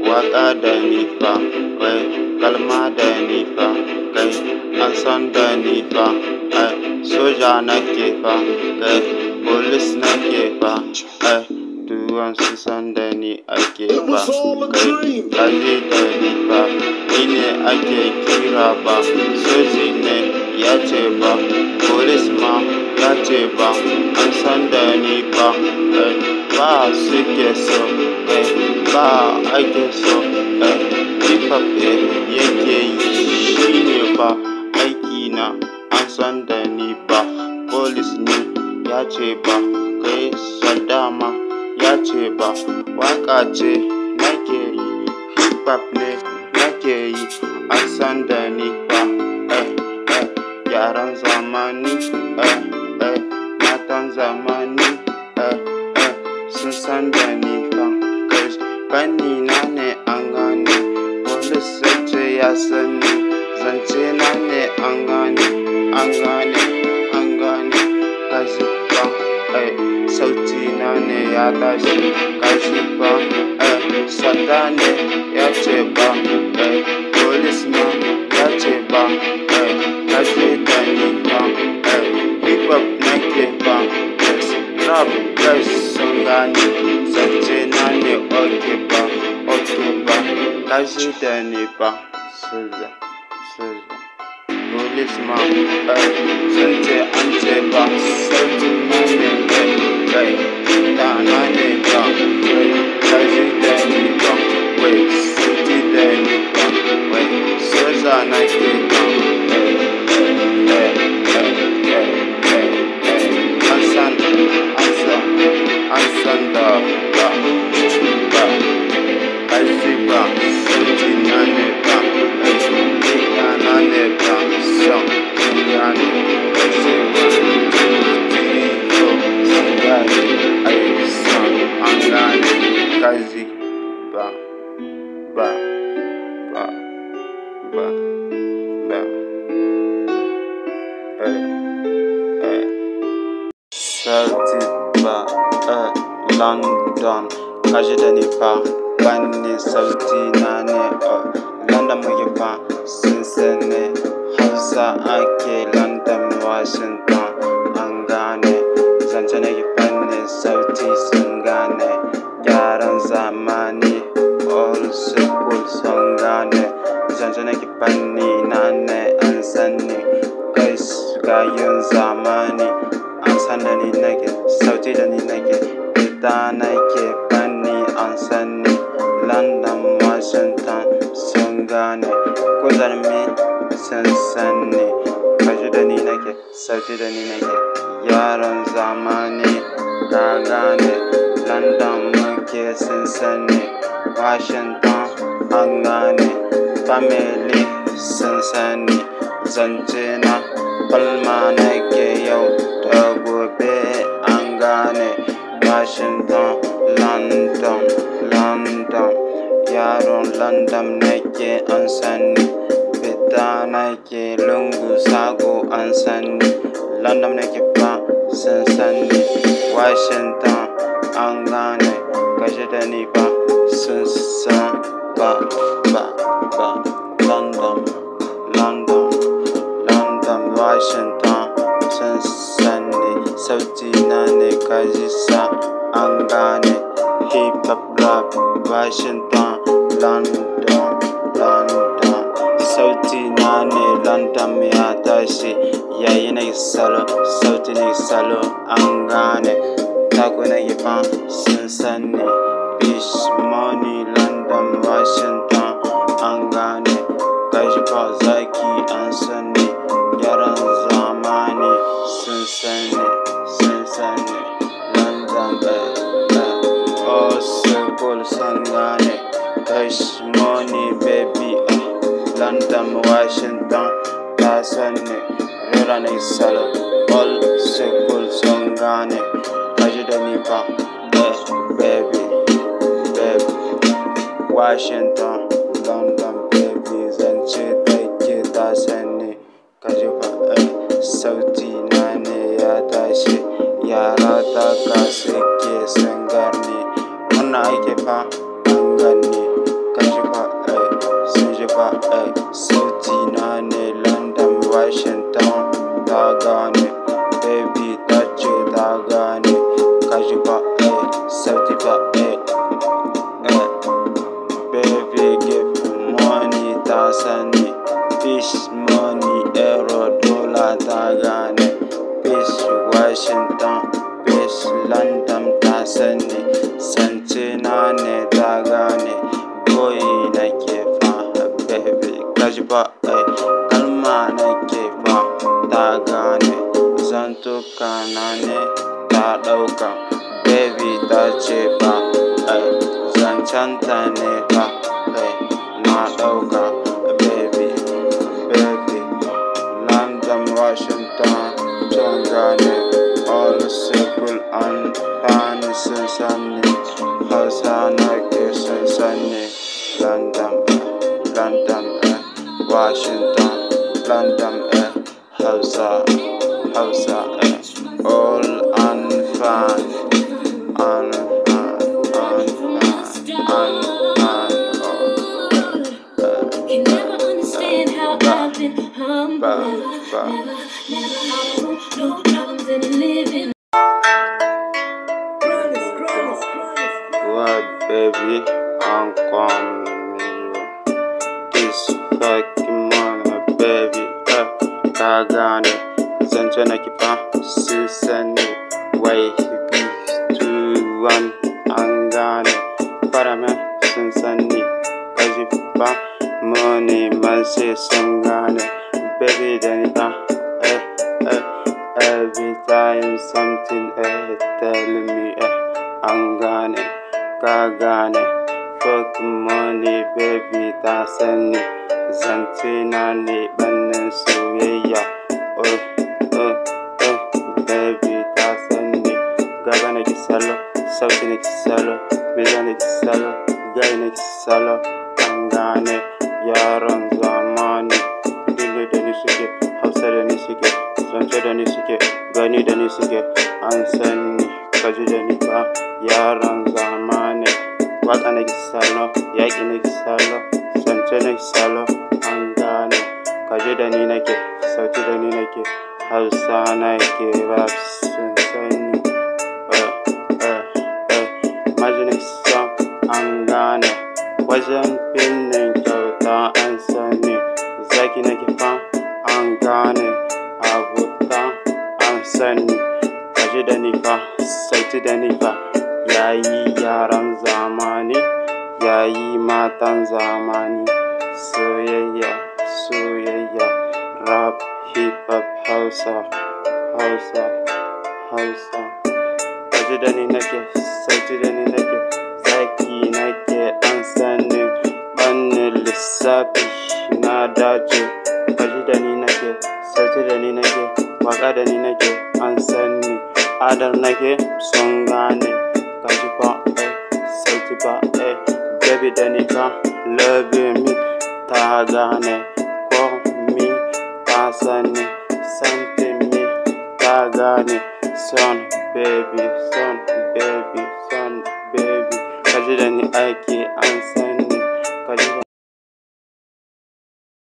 Waka da ni fa, wai kalma da ni fa, kai an san da ni fa, soja nake fa, kai police nake fa, duwan su san da ni ake fa, kai kaji da ni fa, ni ne ake kira ba, soji ne ya ce ba, police ma ya ce ba, an san da ni fa, ba suke so, ba ake so, hip hop yake yi shi ne ba aiki na, an san da ni ba, police ne ya ce ba, kai sadama ya ce ba, waka ce nake yi, hip hop ne nake yi, an san da ni ba, yaran zamani, matan zamani, sun san da ni fa, kai fanni na ne an gane, police zance ya sani, zance na ne an gane, kaji fa, sauti na ne ya tashi, kaji fa, sada ne ya ce ba, police ma ya ce ba, kaji da ni fa, hip hop nake fa, rap guys sun gane, zance na ne oke ba, kaji da ni fa, soja, police ma sun ce an ce ba, sauti na ne kai da na ne ba, kaji da ni fa, wai sauti da ni fa, wai soja nake fa, an san da ba, kaji ba, sauti na ne ba, iya na ne ba, son sun gane, kaji ba, sun gane, son an gane, kaji ba, sauti ba, London, kaji da ni fa, bani sauti na ne, London muke fa, sun sani, Hausa ake London, Washington, an gane, zance nake fanni sauti sun gane, yaran zamani, old school sun gane, zance nake fanni na ne an sani, kai gayin zamani, an san da ni nake, sauti da ni nake, ita nake fanni an sani, London, Washington sun gane, kuzarmi sun sani, kaji da ni nake, sauti da ni nake, yaran zamani ka gane, London muke sun sani, Washington an gane, family sun sani, zance na palma nake yau da gobe an gane, Washington, London, yaron London nake an sani, fita nake lungu sako an sani, London nake fa sun sani, Washington an gane, kaji da ni fa sun san ba, London, Washington sun sani, sauti na ne kaji sa an gane, hip hop rap, Washington, London, sauti na ne London ya tashi, yayi na salo, sauti na salo an gane, taku na fa sun sani, Bish Money, London, Washington an gane, kaji fa zaki an sani, yaran zamani sun sani, London old school sun gane, Bish Money baby, London, Washington ta sani, rera na salo, old school sun gane, kaji da ni fa, baby, Washington, London baby, zance take ta sani, kaji fa, sauti na ne ya tashi, yara ta ka suke sun gane, muna ake fa an gane. fa sauti na ne London Washington ta gane baby ta ce ta gane kaji fa sauti fa baby give money ta sani fish money euro dollar ta gane fish Washington fish London ta sani sance na ne ta gane boy nake fa baby kaji fa kalma nake fa ta gane zantuka na ne ta ɗauka baby ta ce fa zancenta ne fa na ɗauka baby London Washington sun gane all simple and funny sun sani Hausa nake sun sani London Washington London Hausa all and fun You never understand how I've been humble. No problems in living. What baby, I'm coming you. This fucking money, baby, ka gane zance nake fa sun sani wai 2-1 an gane farame sun sani kaji fa money man sai sun gane baby da ni fa every time something tell me an gane ka gane fuck money baby ta sani zance na ne bannin soyayya baby ta sani gaba nake salo sauti nake salo meza nake salo gai nake salo an gane yaran zamani dole da ni suke hausa da ni suke zance da ni suke gani da ni suke an sani kaji da ni fa yaran zamani waka nake salo yaƙi nake salo zance nake salo an gane kaji da ni nake sauti da ni nake Hausa nake rap sun sani Majinin song an gane wajen finnin kyauta an sani zaki nake fa an gane abuta an sani kaji da ni fa sauti da ni fa yayi yaran zamani yayi matan zamani soyayya rap hip hop Hausa kaji da ni nake sauti da ni nake zaki nake an sani ɓannin lissafi na dace kaji da ni nake sauti da ni nake waka da ni nake an sani adar nake sun gane kaji fa sauti fa baby da ni fa love me ta gane call me ta sani something me ta gane son baby son